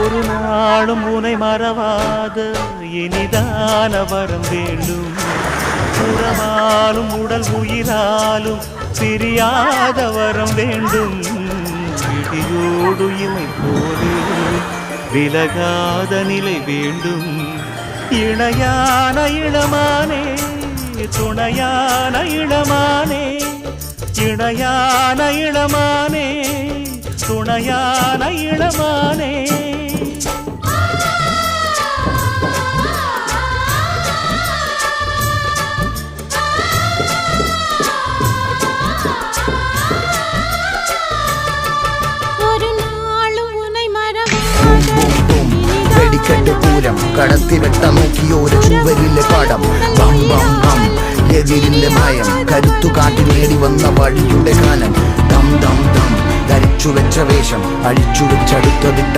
ஒரு நாளும் உனை மறவாத இனிதான வரம் வேண்டும். உறவாலும் உடல் உயிராலும் பிரியாத வரம் வேண்டும். விழியோடு இமை போது விலகாத நிலை வேண்டும். இணையான இளமானே துணையான இளமானே, இணையான இளமானே துணையான இளமானே. വെടിക്കെട്ട് പൂരം കടത്തിവെട്ട നോക്കിയോര ചുവരിലെ പടം ബം ബം ബം എതിരിലെ ഭയം കരുത്തു കാട്ടി നേടി വന്ന വഴിയുടെ കാലം ദം ദം ദം ധരിച്ചു വെച്ച വേഷം അഴിച്ചു വെച്ചടുത്തതിട്ട